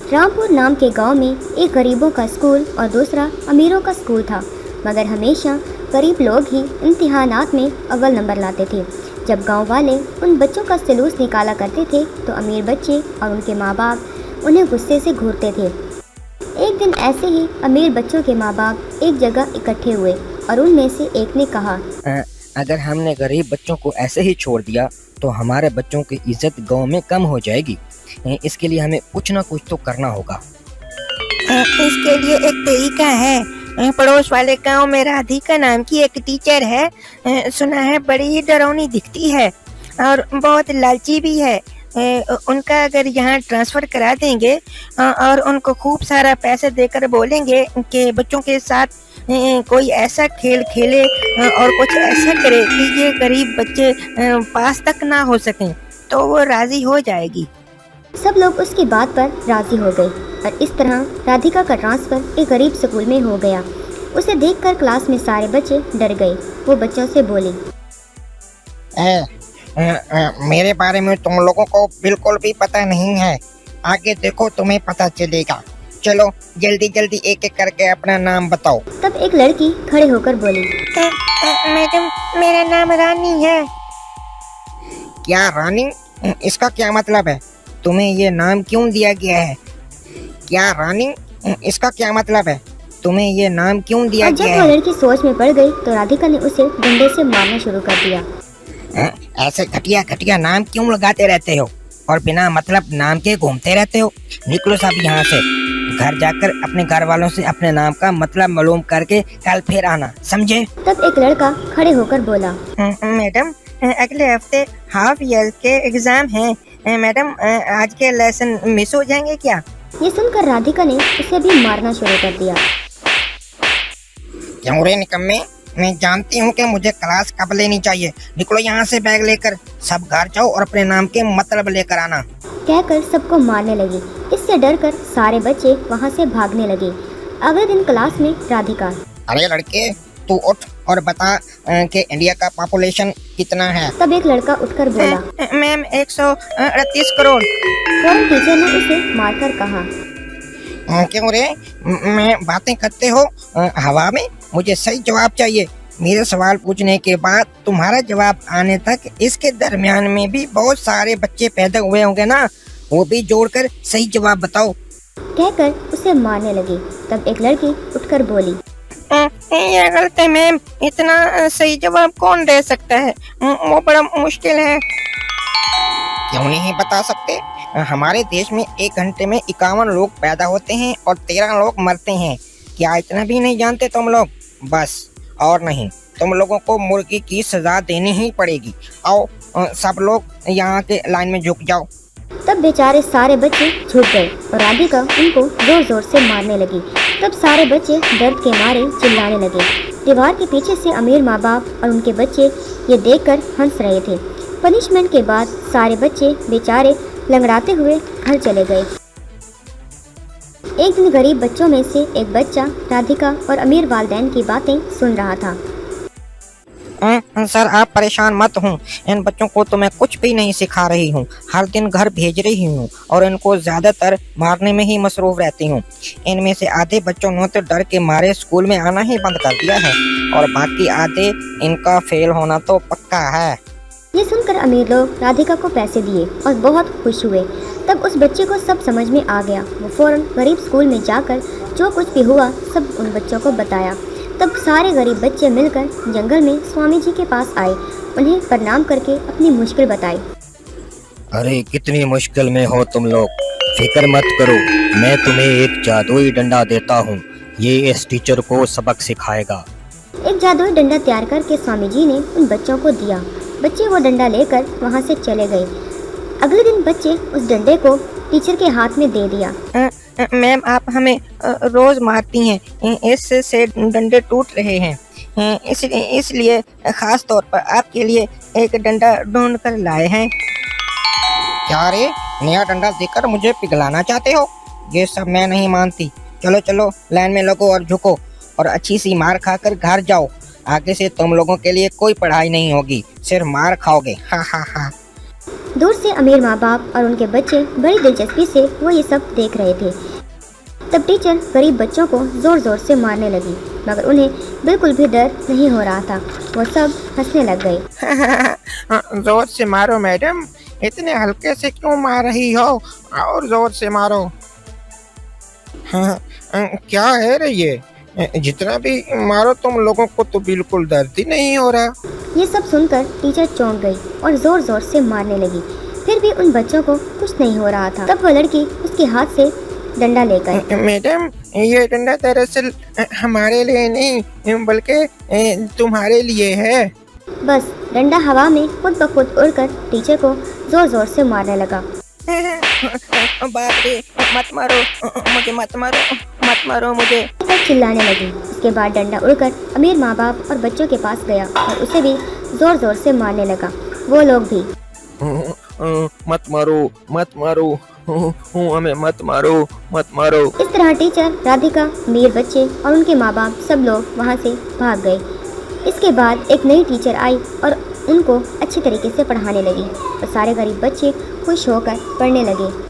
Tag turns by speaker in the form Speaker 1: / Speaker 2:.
Speaker 1: रामपुर नाम के गांव में एक गरीबों का स्कूल और दूसरा अमीरों का स्कूल था, मगर हमेशा गरीब लोग ही इम्तिहानात में अव्वल नंबर लाते थे। जब गांव वाले उन बच्चों का जुलूस निकाला करते थे तो अमीर बच्चे और उनके माँ बाप उन्हें गुस्से से घूरते थे। एक दिन ऐसे ही अमीर बच्चों के माँ बाप एक जगह इकट्ठे हुए और उनमें से एक ने कहा,
Speaker 2: अगर हमने गरीब बच्चों को ऐसे ही छोड़ दिया तो हमारे बच्चों की इज्जत गांव में कम हो जाएगी। इसके लिए हमें कुछ ना कुछ तो करना होगा।
Speaker 3: इसके लिए एक तरीका है। पड़ोस वाले गांव में राधिका नाम की एक टीचर है। सुना है बड़ी ही डरावनी दिखती है और बहुत लालची भी है। उनका अगर यहाँ ट्रांसफर करा देंगे और उनको खूब सारा पैसे देकर बोलेंगे कि बच्चों के साथ कोई ऐसा खेल खेले और कुछ ऐसा करे कि ये गरीब बच्चे पास तक ना हो सकें, तो वो राजी हो जाएगी।
Speaker 1: सब लोग उसकी बात पर राजी हो गए और इस तरह राधिका का ट्रांसफ़र एक गरीब स्कूल में हो गया। उसे देखकर क्लास में सारे बच्चे डर गए। वो बच्चों से बोली,
Speaker 4: मेरे बारे में तुम लोगों को बिल्कुल भी पता नहीं है। आगे देखो तुम्हें पता चलेगा। चलो जल्दी जल्दी एक एक करके अपना नाम बताओ।
Speaker 1: तब एक लड़की खड़े होकर बोली,
Speaker 3: मैडम मेरा नाम रानी है।
Speaker 4: क्या रानी? इसका क्या मतलब है? तुम्हें ये नाम क्यों दिया गया है? क्या रानी? इसका क्या मतलब है? तुम्हें ये नाम क्यों दिया
Speaker 1: और जब
Speaker 4: गया
Speaker 1: वो
Speaker 4: है?
Speaker 1: लड़की सोच में पड़ गई तो राधिका ने उसे डंडे से मारना शुरू कर दिया।
Speaker 4: ऐसे घटिया घटिया नाम क्यों लगाते रहते हो और बिना मतलब नाम के घूमते रहते हो? निकलो सब यहाँ से। घर जाकर अपने घर वालों से अपने नाम का मतलब मालूम करके कल फिर आना, समझे?
Speaker 1: तब एक लड़का खड़े होकर बोला,
Speaker 3: मैडम अगले हफ्ते हाफ ईयर के एग्जाम हैं। मैडम आज के लेसन मिस हो जाएंगे क्या?
Speaker 1: ये सुनकर राधिका ने उसे भी मारना शुरू कर दिया।
Speaker 4: क्यों रे निकम्मे? मैं जानती हूँ कि मुझे क्लास कब लेनी चाहिए। निकलो यहाँ से बैग लेकर। सब घर जाओ और अपने नाम के मतलब लेकर आना।
Speaker 1: कहकर सबको मारने लगी। इससे डरकर सारे बच्चे वहाँ से भागने लगे। अगले दिन क्लास में राधिका,
Speaker 4: अरे लड़के, तू उठ और बता कि इंडिया का पॉपुलेशन कितना है।
Speaker 1: तब एक लड़का उठकर बोला,
Speaker 3: मैम 138 करोड़।
Speaker 1: फौरन टीचर ने उसे मारकर कहा,
Speaker 4: क्यों रे मैं बातें करते हो हवा में? मुझे सही जवाब चाहिए। मेरे सवाल पूछने के बाद तुम्हारा जवाब आने तक इसके दरमियान में भी बहुत सारे बच्चे पैदा हुए होंगे ना, वो भी जोड़कर सही जवाब बताओ।
Speaker 1: कहकर उसे मारने लगी। तब एक लड़की उठकर बोली,
Speaker 3: ये गलत है मैम, इतना सही जवाब कौन दे सकता है? वो बड़ा मुश्किल है।
Speaker 4: क्यों नहीं बता सकते? हमारे देश में 1 घंटे में 51 लोग पैदा होते हैं और 13 लोग मरते हैं। क्या इतना भी नहीं जानते तुम लोग? बस और नहीं, तुम लोगों को मुर्गी की सजा देनी ही पड़ेगी। आओ सब लोग यहाँ के लाइन में झुक जाओ।
Speaker 1: तब बेचारे सारे बच्चे झुक गए और राधिका उनको जोर जोर से मारने लगी। तब सारे बच्चे दर्द के मारे चिल्लाने लगे। दीवार के पीछे से अमीर माँ बाप और उनके बच्चे ये देखकर हंस रहे थे। पनिशमेंट के बाद सारे बच्चे बेचारे लंगड़ाते हुए घर चले गए। एक दिन गरीब बच्चों में से एक बच्चा राधिका और अमीर वालिदैन की बातें सुन रहा था।
Speaker 4: सर आप परेशान मत हो, इन बच्चों को तो मैं कुछ भी नहीं सिखा रही हूँ। हर दिन घर भेज रही हूँ और इनको ज्यादातर मारने में ही मसरूफ रहती हूँ। इनमें से आधे बच्चों ने तो डर के मारे स्कूल में आना ही बंद कर दिया है और बाकी आधे इनका फेल होना तो पक्का है।
Speaker 1: ये सुनकर अमीर लोग राधिका को पैसे दिए और बहुत खुश हुए। तब उस बच्चे को सब समझ में आ गया। वो फौरन गरीब स्कूल में जाकर जो कुछ भी हुआ सब उन बच्चों को बताया। तब सारे गरीब बच्चे मिलकर जंगल में स्वामी जी के पास आए। उन्हें प्रणाम करके अपनी मुश्किल बताई।
Speaker 2: अरे कितनी मुश्किल में हो तुम लोग, फिक्र मत करो, मैं तुम्हें एक जादुई डंडा देता हूँ। ये इस टीचर को सबक सिखाएगा।
Speaker 1: एक जादुई डंडा तैयार करके स्वामी जी ने उन बच्चों को दिया। बच्चे वो डंडा लेकर वहाँ से चले गए। अगले दिन बच्चे उस डंडे को टीचर के हाथ में दे दिया।
Speaker 3: मैम आप हमें रोज मारती हैं, इससे डंडे टूट रहे हैं, इसलिए खास तौर पर आपके लिए एक डंडा ढूंढ कर लाए हैं।
Speaker 4: क्या रे, नया डंडा देकर मुझे पिघलाना चाहते हो? ये सब मैं नहीं मानती। चलो चलो लाइन में लगो और झुको और अच्छी सी मार खाकर घर जाओ। आगे से तुम लोगों के लिए कोई पढ़ाई नहीं होगी, सिर्फ मार खाओगे। हा हा हा।
Speaker 1: दूर से अमीर माँ बाप और उनके बच्चे बड़ी दिलचस्पी से वो ये सब देख रहे थे। तब टीचर गरीब बच्चों को जोर जोर से मारने लगी, मगर उन्हें बिल्कुल भी डर नहीं हो रहा था। वो सब हंसने लग गए।
Speaker 4: जोर से मारो मैडम, इतने हल्के से क्यों मार रही हो, और जोर से मारो। हाँ, क्या है रे ये, जितना भी मारो तुम लोगों को तो बिल्कुल दर्द ही नहीं हो रहा।
Speaker 1: ये सब सुनकर टीचर चौंक गई और जोर जोर से मारने लगी। फिर भी उन बच्चों को कुछ नहीं हो रहा था। तब वो लड़की उसके हाथ से डंडा लेकर,
Speaker 4: मैडम ये डंडा दरअसल हमारे लिए नहीं बल्कि तुम्हारे लिए है।
Speaker 1: बस डंडा हवा में खुद ब खुद उड़कर टीचर को जोर जोर से मारने लगा।
Speaker 3: बाप रे, मत मारो मुझे, मत मारो, मत मारो मुझे।
Speaker 1: सब चिल्लाने लगी। उसके बाद डंडा उड़कर अमीर माँ बाप और बच्चों के पास गया और उसे भी जोर जोर से मारने लगा। वो लोग भी।
Speaker 4: मत मारो, मत मारो, हमें मत मारो, मत मारो।
Speaker 1: इस तरह टीचर, राधिका, अमीर बच्चे और उनके माँ बाप सब लोग वहाँ से भाग गए। इसके बाद एक नई टीचर आई और उनको अच्छी तरीके से पढ़ाने लगी और सारे गरीब बच्चे खुश होकर पढ़ने लगे।